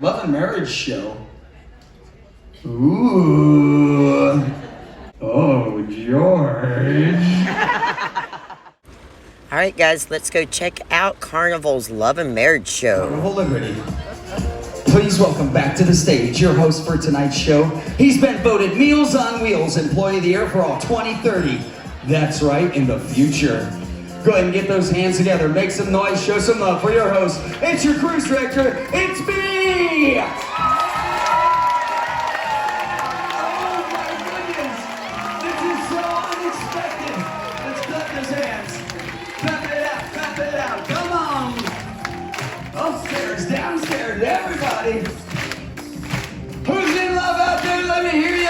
Love and Marriage Show. Ooh. Oh, George. All right, guys, let's go check out Carnival's Love and Marriage Show. Carnival Liberty. Please welcome back to the stage your host for tonight's show. He's been voted Meals on Wheels Employee of the Year for all 2030. That's right, in the future. Go ahead and get those hands together. Make some noise, show some love for your host. It's your cruise director, it's me! Downstairs, everybody. Who's in love out there? Let me hear ya.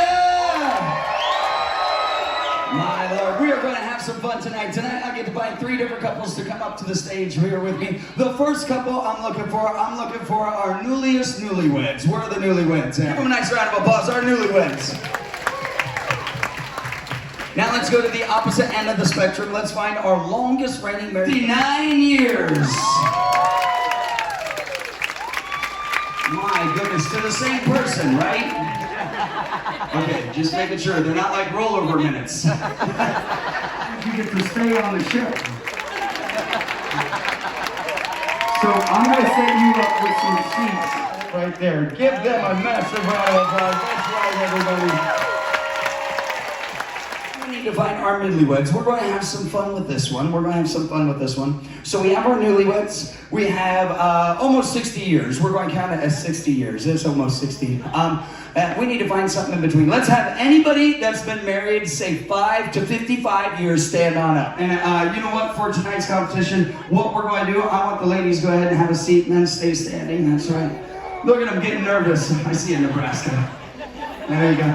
My Lord, we are going to have some fun tonight. Tonight, I get to find 3 different couples to come up to the stage here with me. The first couple I'm looking for our newlyweds. Where are the newlyweds? Give them a nice round of applause, our newlyweds. Now let's go to the opposite end of the spectrum. Let's find our longest reigning marriage. 59 years. My goodness, to the same person, right? Okay, just making sure. They're not like rollover minutes. You get to stay on the show. So I'm going to set you up with some seats right there. Give them a massive round of applause. That's right, everybody. To find our newlyweds. We're going to have some fun with this one. So we have our newlyweds. We have almost 60 years. We're going to count it as 60 years. It's almost 60. We need to find something in between. Let's have anybody that's been married, say 5 to 55 years, stand on up. And you know what? For tonight's competition, what we're going to do, I want the ladies to go ahead and have a seat and then stay standing. That's right. Look at them getting nervous. I see in Nebraska. There you go.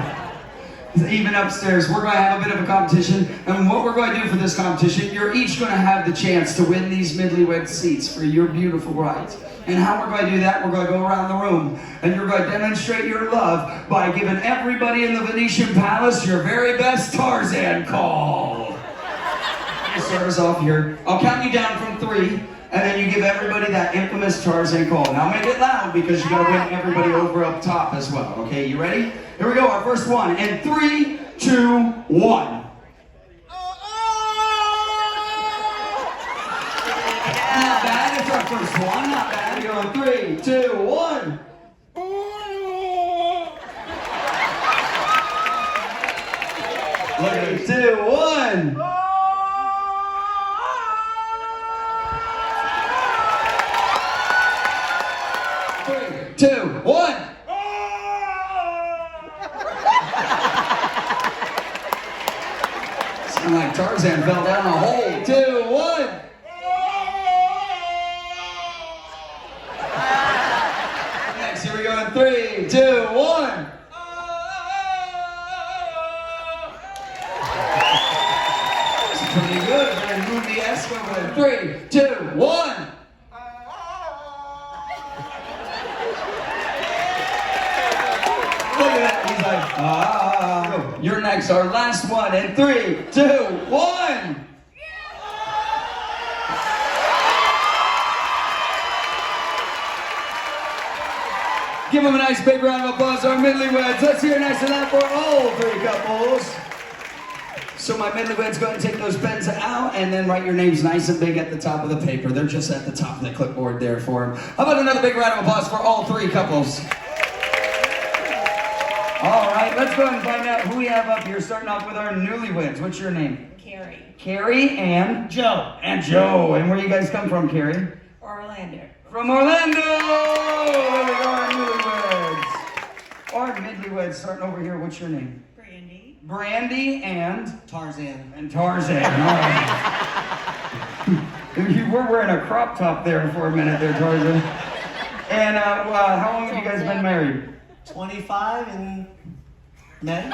Even upstairs, we're going to have a bit of a competition, and what we're going to do for this competition, you're each going to have the chance to win these newlywed seats for your beautiful brides. And how we're going to do that, we're going to go around the room, and you're going to demonstrate your love by giving everybody in the Venetian Palace your very best Tarzan call. I'll start us off here. I'll count you down from 3, and then you give everybody that infamous Tarzan call. Now make it loud because you got to win everybody over up top as well. Okay, you ready? Here we go, our first one. In 3, 2, 1. Not bad, it's our first one, not bad. We go in 3, 2, 1. Look at it, 2, 1. 3, 2, 1. Sound like Tarzan fell down a hole. 2, 1. Next, here we go in 3, 2, 1. That's pretty good. Very movie-esque over there. 3, 2, 1. Look at that. He's like, ah. You're next. Our last one. In 3, 2, 1. Give them a nice big round of applause, our newlyweds. Let's hear nice and loud for all 3 couples. So my newlyweds, go ahead and take those pens out and then write your names nice and big at the top of the paper. They're just at the top of the clipboard there for them. How about another big round of applause for all 3 couples? All right, let's go ahead and find out who we have up here, starting off with our newlyweds. What's your name? Carrie. Carrie and? Joe. And Joe. And where you guys come from, Carrie? Orlando. From Orlando! There we go, our newlyweds. Our midlyweds, starting over here. What's your name? Brandy. Brandy and? Tarzan. And Tarzan. All right. You were wearing a crop top there for a minute there, Tarzan. And how long have you guys been married? 25 in May?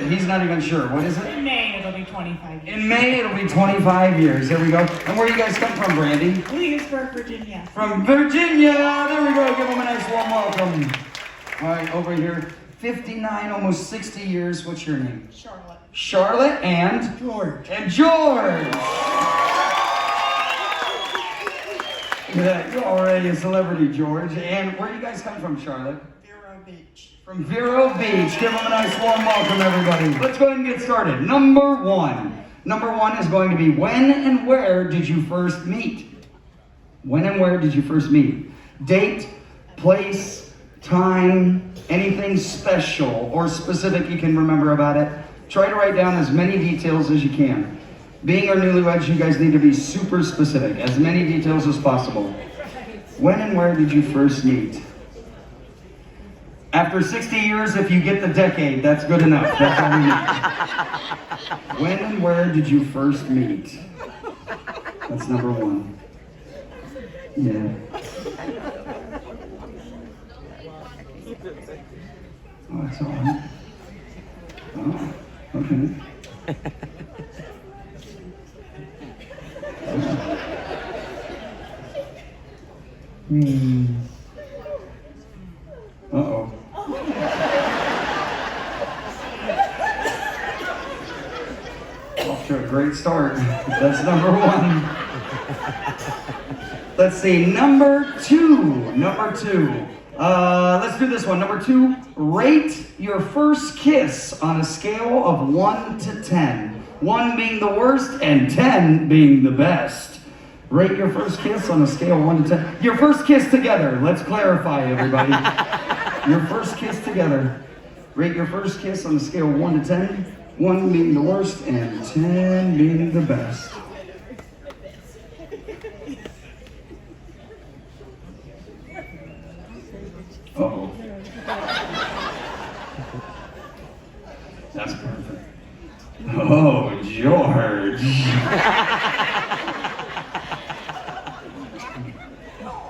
He's not even sure. What is it? In May, it'll be 25 years. In May, it'll be 25 years. There we go. And where do you guys come from, Brandy? Williamsburg, Virginia. From Virginia. There we go. Give them a nice warm welcome. All right, over here. 59, almost 60 years. What's your name? Charlotte. Charlotte and? George. And George. Yeah, you're already a celebrity, George. And where do you guys come from, Charlotte? Vero Beach. From Vero Beach. Give them a nice warm welcome, everybody. Let's go ahead and get started. Number one. Number one is going to be, when and where did you first meet? When and where did you first meet? Date, place, time, anything special or specific you can remember about it. Try to write down as many details as you can. Being our newlyweds, you guys need to be super specific, as many details as possible. When and where did you first meet? After 60 years, if you get the decade, that's good enough. That's all we need. When and where did you first meet? That's number one. Yeah. Oh, that's all right. Oh, okay. Uh-oh. Off to a great start. That's number one. Let's see, number two. Number two. Let's do this one. Number two, rate your first kiss on a scale of 1 to 10. 1 being the worst and 10 being the best. Rate your first kiss on a scale of 1 to 10. Your first kiss together. Let's clarify, everybody. Your first kiss together. Rate your first kiss on a scale of 1 to 10. 1 being the worst and 10 being the best. Uh-oh. That's perfect. Oh, George.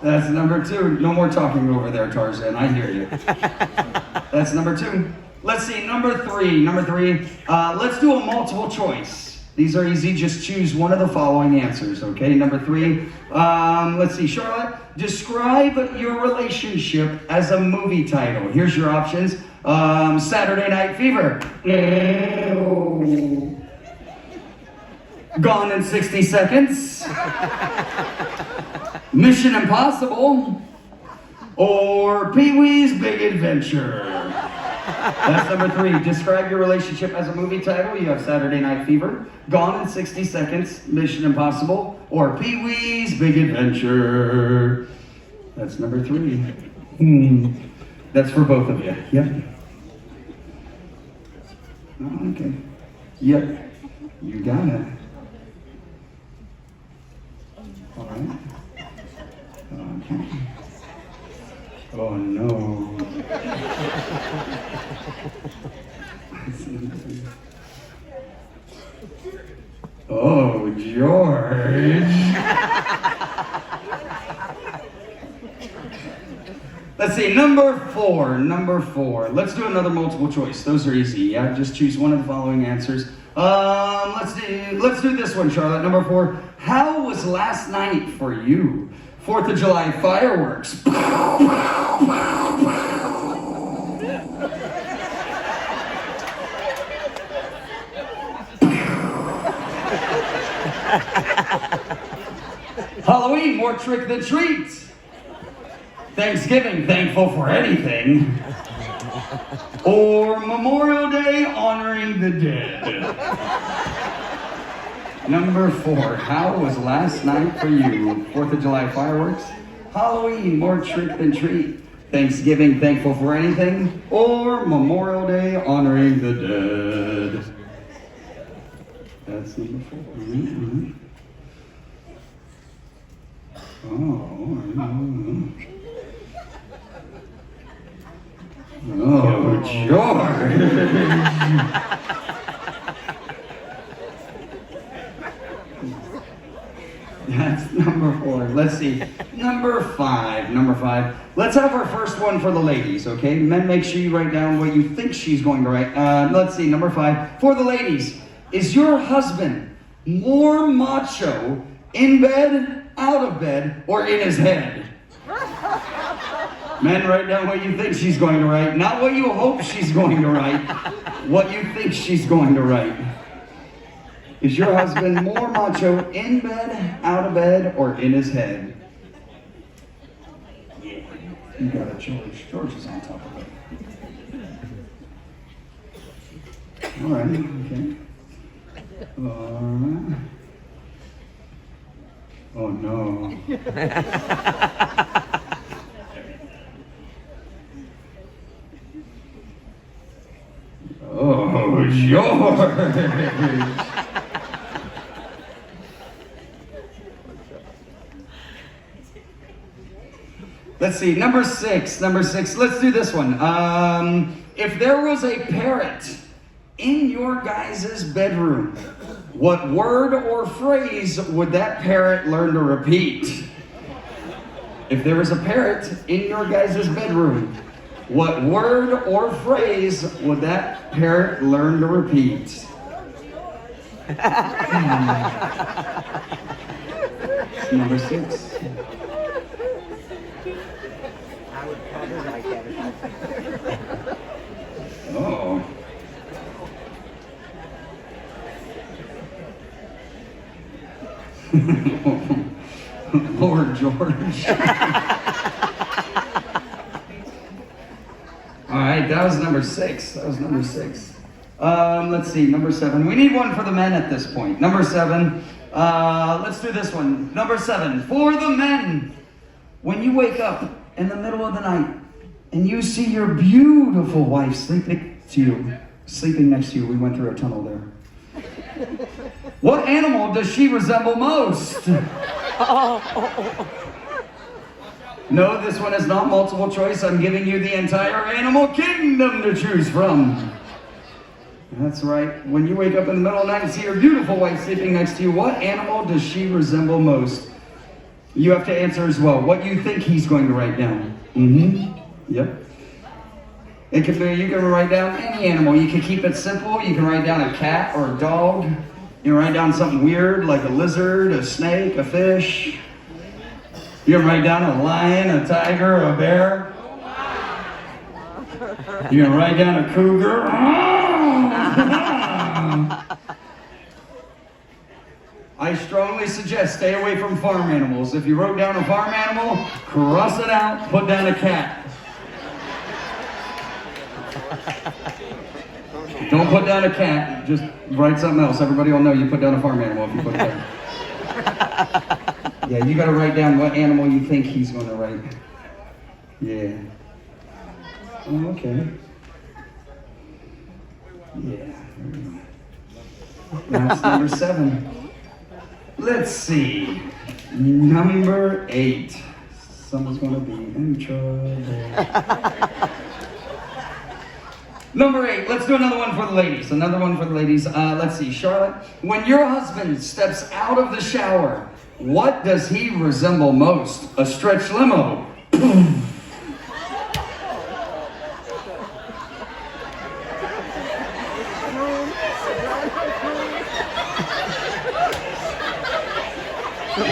That's number two. No more talking over there, Tarzan. I hear you. That's number two. Let's see, number three. Number three, let's do a multiple choice. These are easy. Just choose one of the following answers, okay? Number three, let's see, Charlotte, describe your relationship as a movie title. Here's your options. Saturday Night Fever. Gone in 60 Seconds. Mission Impossible. Or Pee-wee's Big Adventure. That's number three. Describe your relationship as a movie title. You have Saturday Night Fever, Gone in 60 Seconds, Mission Impossible, or Pee-wee's Big Adventure. That's number three. That's for both of you. Yep. Oh, okay. Yep. You got it. All right. Okay. Oh no. Oh, George. Let's see, number four. Number four. Let's do another multiple choice. Those are easy. Yeah, just choose one of the following answers. Let's do this one, Charlotte. Number four. How was last night for you? 4th of July fireworks. Halloween, more trick than treat. Thanksgiving, thankful for anything. Or Memorial Day, honoring the dead. Number four, how was last night for you? 4th of July fireworks, Halloween, more trick than treat, Thanksgiving, thankful for anything, or Memorial Day, honoring the dead. That's number four. Mm-hmm. Oh, George. That's number four. Let's see. Number five. Number five. Let's have our first one for the ladies, okay? Men, make sure you write down what you think she's going to write. Let's see. Number five. For the ladies, is your husband more macho in bed, out of bed, or in his head? Men, write down what you think she's going to write. Not what you hope she's going to write. What you think she's going to write. Is your husband more macho in bed, out of bed, or in his head? You got it, George. George is on top of it. All right, okay. Oh no. Oh, George. Let's see, number six. Let's do this one. If there was a parrot in your guys' bedroom, what word or phrase would that parrot learn to repeat? If there was a parrot in your guys' bedroom, what word or phrase would that parrot learn to repeat? Number 6. I would probably like that. Oh. Lord George. All right, that was number 6. Let's see, number 7. We need one for the men at this point. Number 7. Let's do this one. Number 7. For the men. When you wake up in the middle of the night and you see your beautiful wife sleeping next to you. We went through a tunnel there. What animal does she resemble most? No, this one is not multiple choice. I'm giving you the entire animal kingdom to choose from. That's right. When you wake up in the middle of the night and see your beautiful wife sleeping next to you, what animal does she resemble most? You have to answer as well. What you think he's going to write down. Yep. It could be, you can write down any animal. You can keep it simple. You can write down a cat or a dog. You can write down something weird like a lizard, a snake, a fish. You can write down a lion, a tiger, a bear. You can write down a cougar. I strongly suggest stay away from farm animals. If you wrote down a farm animal, cross it out, put down a cat. Don't put down a cat, just write something else. Everybody will know you put down a farm animal if you put it down. Yeah, you gotta write down what animal you think he's gonna write. Yeah. Oh, okay. Yeah. That's number 7. Let's see. Number 8. Someone's gonna be in trouble. Number 8. Let's do another one for the ladies. Let's see. Charlotte, when your husband steps out of the shower, what does he resemble most? A stretch limo. The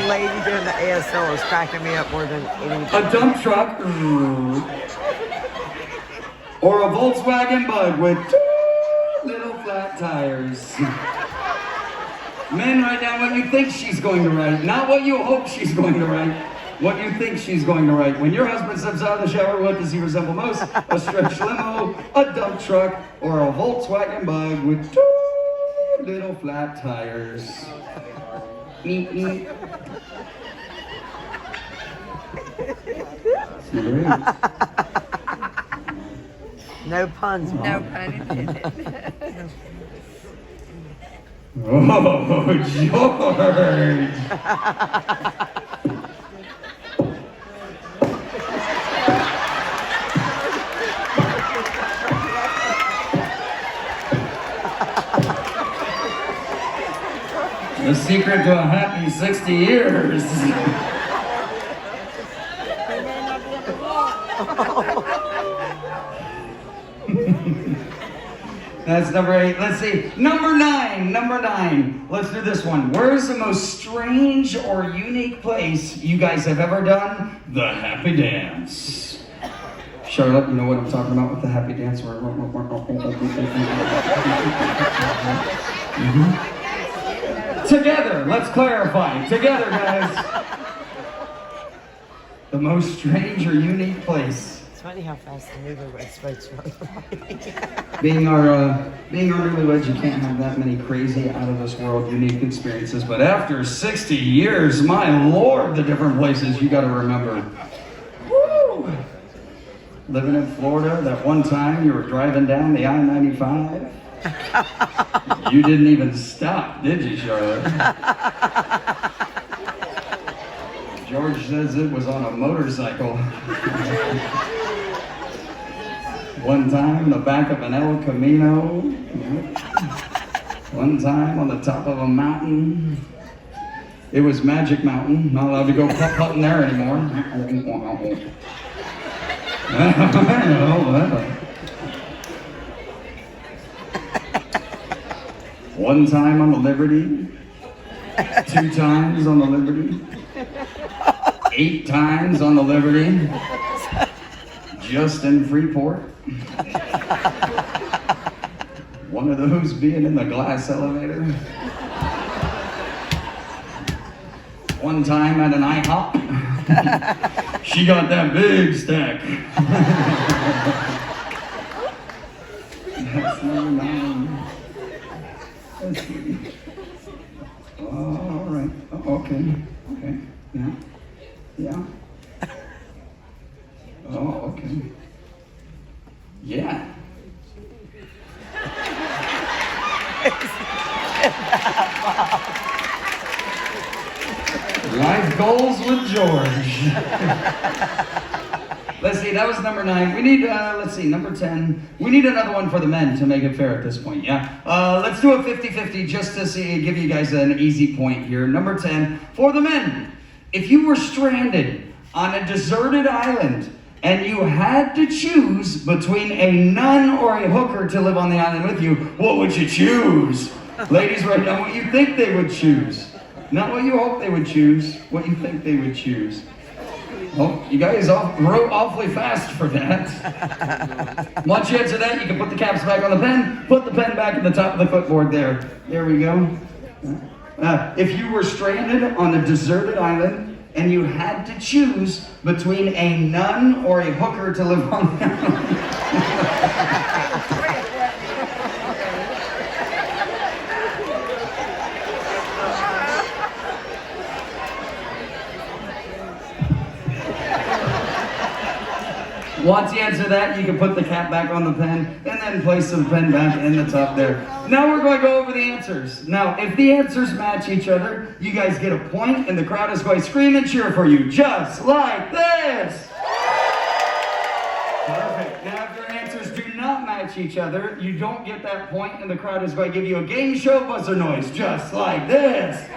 lady doing the ASL is cracking me up more than anything. A dump truck. Or a Volkswagen Bug with 2 little flat tires. Men, write down what you think she's going to write, not what you hope she's going to write. What you think she's going to write. When your husband steps out of the shower, what does he resemble most? A stretch limo, a dump truck, or a Volkswagen Bug with 2 little flat tires. Neat, neat. Number 8. No puns, Mom. No pun intended. Oh, George! The secret to a happy 60 years. That's number 8. Let's see. Number 9. Let's do this one. Where's the most strange or unique place you guys have ever done the happy dance? Charlotte, you know what I'm talking about with the happy dance? Together, let's clarify. Together, guys. The most strange or unique place. It's funny how fast the newlyweds votes run. Being our newlyweds, you can't have that many crazy, out of this world, unique experiences. But after 60 years, my lord, the different places you got to remember. Woo! Living in Florida, that one time you were driving down the I-95. You didn't even stop, did you, Charlotte? George says it was on a motorcycle. One time in the back of an El Camino. One time on the top of a mountain. It was Magic Mountain. Not allowed to go putt-putting there anymore. One time on the Liberty. 2 times on the Liberty. 8 times on the Liberty. Just in Freeport. One of those being in the glass elevator. One time at an IHOP. She got that big stack. That's number 9. Let's see. All right. Oh, okay. Okay. Yeah. Yeah. Oh, okay. Yeah. Life goals with George. Let's see, that was number 9. We need, let's see, number 10. We need another one for the men to make it fair at this point, yeah? Let's do a 50-50 just to see, give you guys an easy point here. Number 10, for the men. If you were stranded on a deserted island and you had to choose between a nun or a hooker to live on the island with you, what would you choose? Ladies, write down what you think they would choose. Not what you hope they would choose, what you think they would choose. Well, you guys wrote awfully fast for that. Once you answer that, you can put the caps back on the pen, put the pen back at the top of the clipboard there. There we go. If you were stranded on a deserted island and you had to choose between a nun or a hooker to live on the island. Once you answer that, you can put the cap back on the pen and then place the pen back in the top there. Now we're going to go over the answers. Now, if the answers match each other, you guys get a point and the crowd is going to scream and cheer for you, just like this. Perfect. Now, if your answers do not match each other, you don't get that point and the crowd is going to give you a game show buzzer noise, just like this.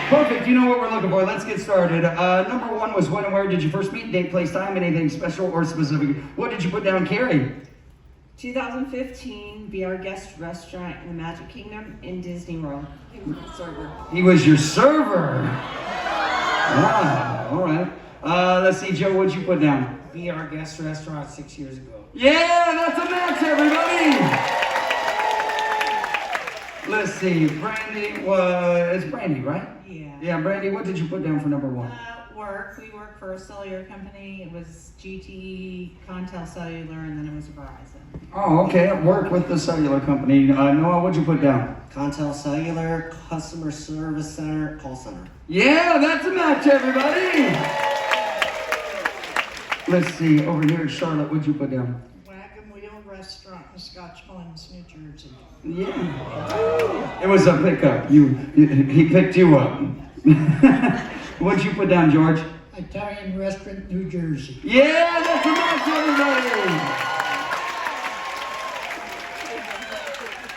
Perfect, you know what we're looking for. Let's get started. Number 1 was when and where did you first meet? Date, place, time, anything special or specific? What did you put down, Carrie? 2015, be our guest restaurant in the Magic Kingdom in Disney World. He was the server. He was your server. Wow, all right. Let's see, Joe, what'd you put down? Be our guest restaurant 6 years ago. Yeah, that's a match, everybody. Let's see, Brandy, it's Brandy, right? Yeah. Yeah, Brandy, what did you put down for number 1? Work. We work for a cellular company. It was GTE, Contel Cellular, and then it was Verizon. Oh, okay, at work with the cellular company. Noah, what'd you put down? Contel Cellular, Customer Service Center, Call Center. Yeah, that's a match, everybody. Let's see, over here, Charlotte, what'd you put down? Wagon Wheel Restaurant in Scotchlands, New Jersey. Yeah. It was a pickup. He picked you up. What'd you put down, George? Italian Restaurant, New Jersey. Yeah, that's a match, everybody.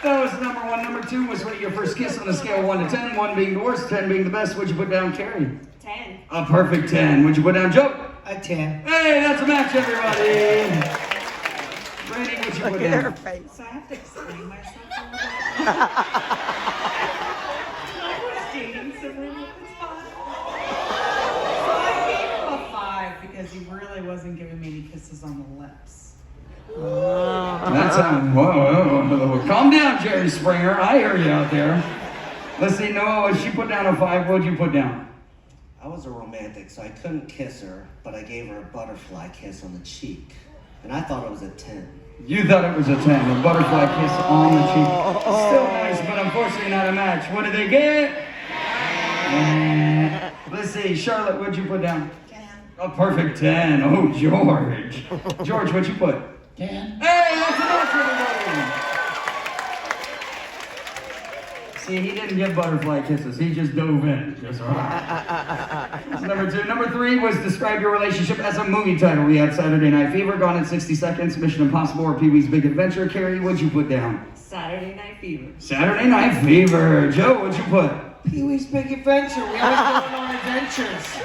That was number 1. Number 2 was what your first kiss on a scale of 1 to 10. 1 being the worst, 10 being the best. What'd you put down, Carrie? 10. A perfect 10. What'd you put down, Joe? A 10. Hey, that's a match, everybody. Brandy, what'd you put Look at her down? face. So I have to explain myself a little bit. I was dating someone with this spot. So I gave him a 5 because he really wasn't giving me any kisses on the lips. That's whoa. Calm down, Jerry Springer. I hear you out there. Let's see, Noah, she put down a 5. What'd you put down? I was a romantic, so I couldn't kiss her, but I gave her a butterfly kiss on the cheek. And I thought it was a 10. You thought it was a 10, a butterfly kiss on the cheek. Still nice, but unfortunately not a match. What did they get? Let's see, Charlotte, what'd you put down? 10. A perfect 10. Oh, George. George, what'd you put? 10. Hey, that's a match, everybody! See, he didn't give butterfly kisses. He just dove in. Just That's number 2. Number 3 was describe your relationship as a movie title. We had Saturday Night Fever, Gone in 60 Seconds, Mission Impossible, or Pee-wee's Big Adventure. Carrie, what'd you put down? Saturday Night Fever. Saturday Night Fever. Joe, what'd you put? Pee-wee's Big Adventure. We always go on our adventures.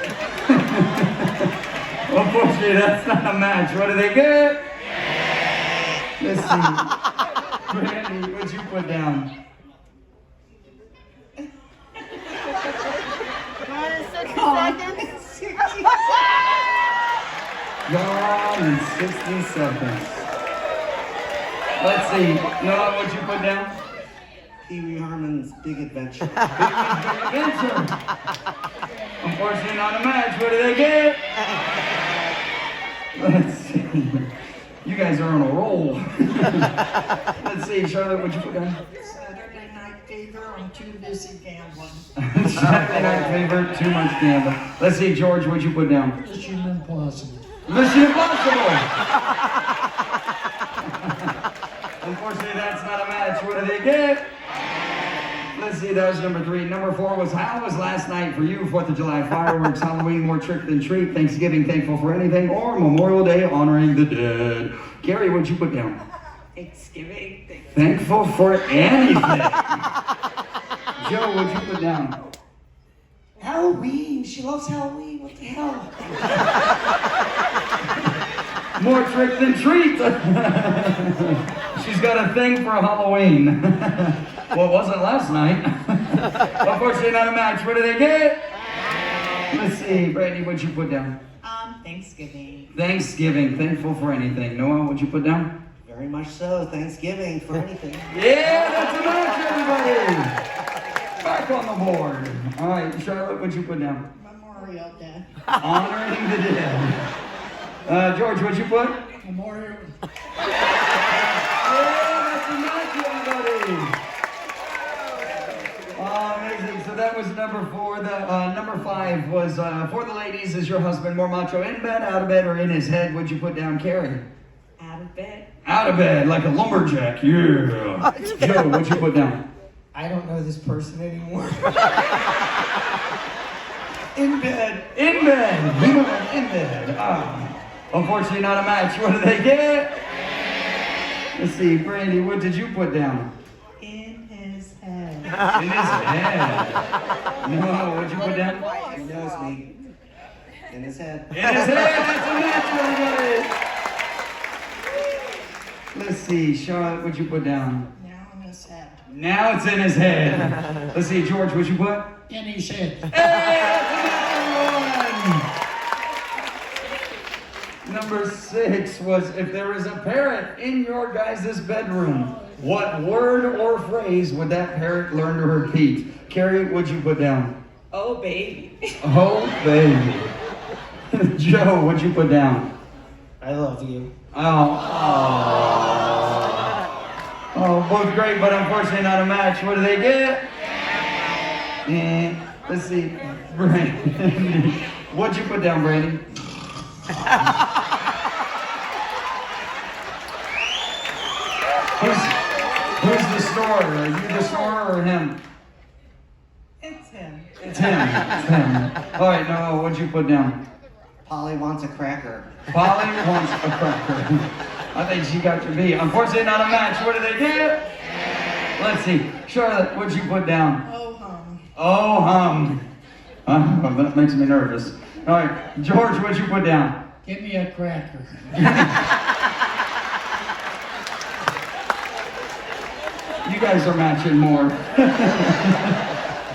Unfortunately, that's not a match. What do they get? Let's see. Brandy, what'd you put down? Gone in 60 seconds. Let's see. Noah, what'd you put down? Pee-wee Herman's Big Adventure. Big Adventure. Unfortunately, not a match. What do they get? Let's see. You guys are on a roll. Let's see. Charlotte, what'd you put down? Saturday Night Fever, I'm too busy gambling. Saturday Night Fever, too much gambling. Let's see. George, what'd you put down? Mission Impossible. Mission Impossible! Unfortunately, that's not a match. What do they get? Let's see, that was number 3. Number 4 was how was last night for you? 4th of July fireworks, Halloween, more trick than treat, Thanksgiving, thankful for anything, or Memorial Day, honoring the dead. Gary, what'd you put down? Thanksgiving. Thankful for anything. Joe, what'd you put down? Halloween. She loves Halloween. What the hell? More trick than treat. She's got a thing for Halloween. Well, it wasn't last night. Unfortunately, not a match. What do they get? Let's see. Brandy, what'd you put down? Thanksgiving. Thanksgiving. Thankful for anything. Noah, what'd you put down? Very much so. Thanksgiving for anything. Yeah, that's a match, everybody. Back on the board. All right, Charlotte, what'd you put down? Memorial Day. Honoring the dead. George, what'd you put? Memorial. Yeah, that's a match, everybody. Amazing. So that was number 4. The number 5 was for the ladies. Is your husband more macho in bed, out of bed, or in his head? What'd you put down, Carrie? Out of bed. Out of bed, like a lumberjack. Yeah. Joe, what'd you put down? I don't know this person anymore. In bed. In bed. He went in bed. Unfortunately, not a match. What do they get? Let's see, Brandy, what did you put down? In his head. In his head. No, what'd you put down? He knows me. In his head. In his head. That's a match, everybody. Let's see, Charlotte, what'd you put down? Now in his head. Now it's in his head. Let's see, George, what'd you put? In his head. Hey, that's another one. Number 6 was if there was a parrot in your guys' bedroom, what word or phrase would that parrot learn to repeat? Carrie, what'd you put down? Oh, baby. Oh, baby. Joe, what'd you put down? I love you. Oh, both great, but unfortunately not a match. What do they get? Let's see. Brandy. What'd you put down, Brandy? Who's the snorer? Are you the snorer or him? It's him. It's him. It's him. All right, Noah, what'd you put down? Polly wants a cracker. Polly wants a cracker. I think she got your beat. Unfortunately, not a match. What do they get? Let's see. Charlotte, what'd you put down? Oh, hum. Oh, hum. That makes me nervous. All right, George, what'd you put down? Give me a cracker. You guys are matching more.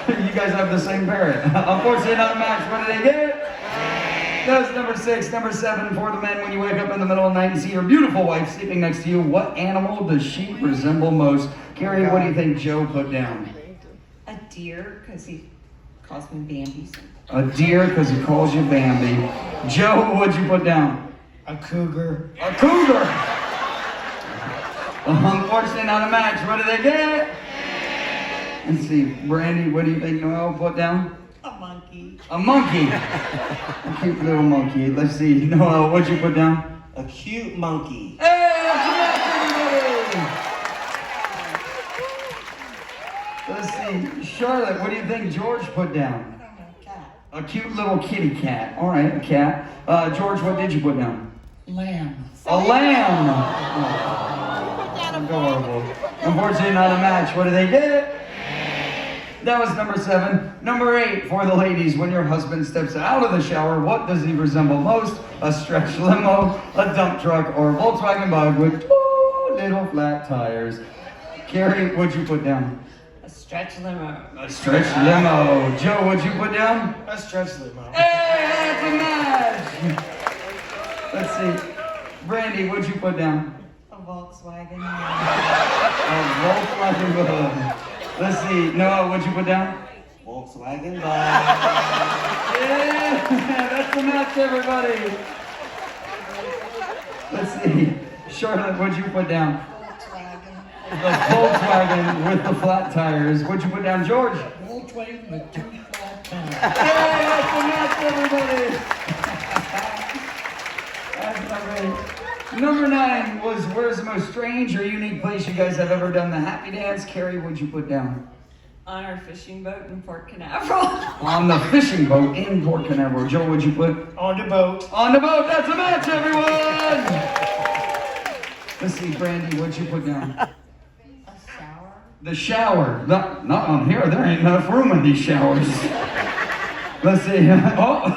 You guys have the same parrot. Unfortunately, not a match. What do they get? That's number 6. Number 7 for the men. When you wake up in the middle of the night and see your beautiful wife sleeping next to you, what animal does she resemble most? Carrie, what do you think Joe put down? A deer, because he calls me Bambi. A deer because he calls you Bambi. Joe, what'd you put down? A cougar. A cougar! Unfortunately, not a match. What did they get? Let's see, Brandy, what do you think Noel put down? A monkey. A monkey! A cute little monkey. Let's see, Noel, what'd you put down? A cute monkey. Hey, that's a match, everybody! Let's see, Charlotte, what do you think George put down? I don't know, cat. A cute little kitty cat. All right, a cat. George, what did you put down? Lamb. A lamb! Adorable. Unfortunately, not a match. What do they get? That was number 7. Number 8 for the ladies. When your husband steps out of the shower, what does he resemble most? A stretch limo, a dump truck, or a Volkswagen Bug with 2 little flat tires? Carrie, what'd you put down? A stretch limo. A stretch limo. Joe, what'd you put down? A stretch limo. Hey, that's a match! Let's see. Brandy, what'd you put down? A Volkswagen. A Volkswagen Bug. Let's see. Noah, what'd you put down? Volkswagen Bug. Yeah, that's the match, everybody. Let's see. Charlotte, what'd you put down? Volkswagen. The Volkswagen with the flat tires. What'd you put down, George? Volkswagen with 2 flat tires. Hey, that's the match, everybody. That's not right. Number 9 was where's the most strange or unique place you guys have ever done the happy dance? Carrie, what'd you put down? On our fishing boat in Port Canaveral. On the fishing boat in Port Canaveral. Joe, what'd you put? On the boat. On the boat. That's a match, everyone. Let's see, Brandy, what'd you put down? A shower. The shower. Not on here. There ain't enough room in these showers. Let's see. Oh.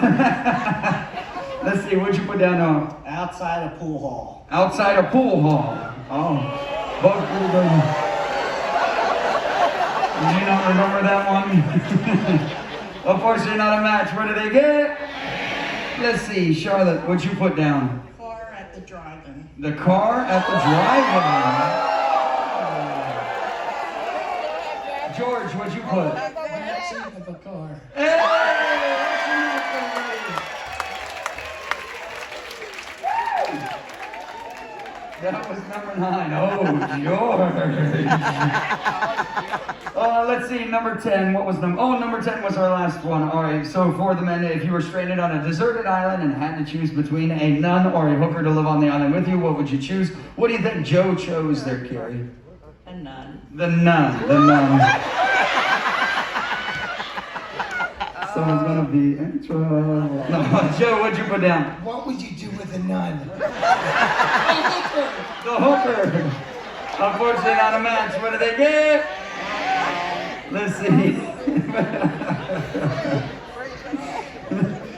Let's see, what'd you put down now? Outside a pool hall. Outside a pool hall. Oh. Boat pool building. Did you not remember that one? Unfortunately, not a match. What did they get? Let's see, Charlotte, what'd you put down? Car at the drive-in. The car at the drive-in. George, what'd you put? Backseat of a car. Hey, that's a match, everybody. That was number 9. Oh, George. Let's see, number 10. What was number? Oh, number 10 was our last one. All right, so for the men, if you were stranded on a deserted island and had to choose between a nun or a hooker to live on the island with you, what would you choose? What do you think Joe chose there, Carrie? A nun. The nun. The nun. Someone's gonna be in trouble. No, Joe, what'd you put down? What would you do with a nun? The hooker. Unfortunately, not a match. What do they get? Let's see.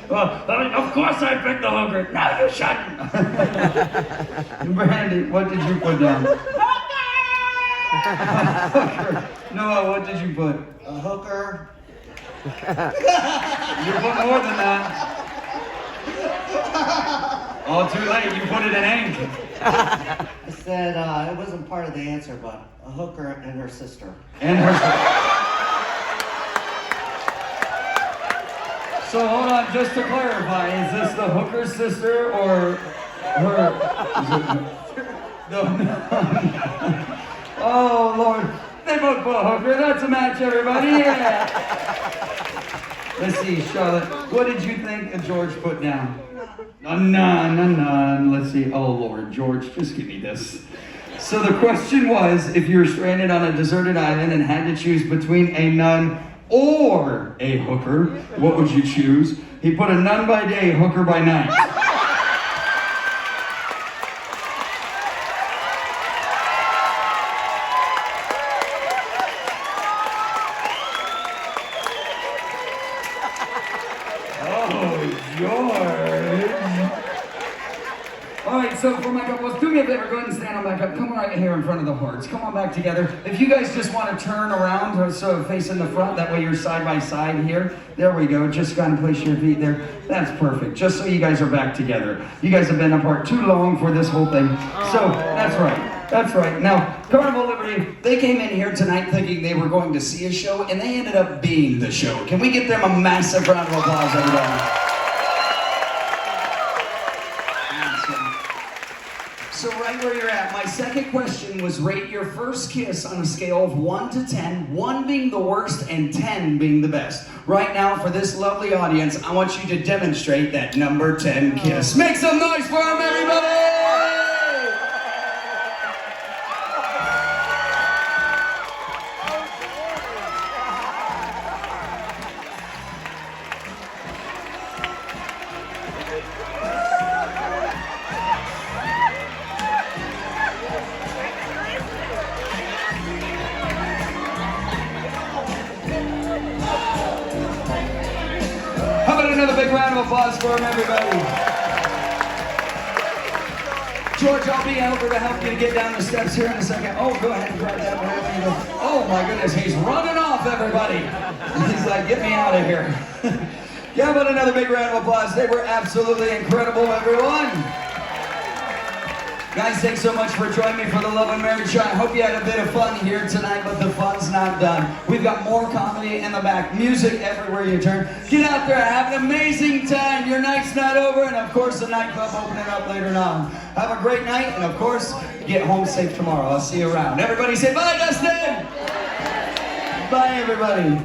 Well, of course I picked the hooker. No, you shouldn't. Brandy, what did you put down? Hooker. Noah, what did you put? A hooker. You put more than that. Oh, too late. You put it in ink. I said it wasn't part of the answer, but a hooker and her sister. And her. So hold on, just to clarify, is this the hooker's sister or her? Oh Lord, they both put hooker. That's a match, everybody. Yeah. Let's see, Charlotte. What did you think George put down? A nun, a nun. Let's see. Oh Lord, George, just give me this. So the question was, if you were stranded on a deserted island and had to choose between a nun or a hooker, what would you choose? He put a nun by day, hooker by night. Oh, George. All right, so for my couples, do me a favor, go ahead and stand on back up. Come right here in front of the hearts. Come on back together. If you guys just want to turn around, so facing the front, that way you're side by side here. There we go. Just kind of place your feet there. That's perfect. Just so you guys are back together. You guys have been apart too long for this whole thing. So that's right. That's right. Now, Carnival Liberty, they came in here tonight thinking they were going to see a show, and they ended up being the show. Can we give them a massive round of applause, everybody? So right where you're at, my second question was rate your first kiss on a scale of 1 to 10, 1 being the worst and 10 being the best. Right now, for this lovely audience, I want you to demonstrate that number 10 kiss. Make some noise for them, everybody! How about another big round of applause for him, everybody? George, I'll be over to help you to get down the steps here in a second. Oh, go ahead and grab that wherever you go. Oh my goodness, he's running off, everybody. He's like, get me out of here. Yeah, how about another big round of applause? They were absolutely incredible, everyone. Guys, thanks so much for joining me for the Love and Marriage Show. I hope you had a bit of fun here tonight, but the fun's not done. We've got more comedy in the back, music everywhere you turn. Get out there, have an amazing time. Your night's not over, and of course the nightclub opening up later on. Have a great night, and of course, get home safe tomorrow. I'll see you around. Everybody say bye, Dustin! Bye, everybody.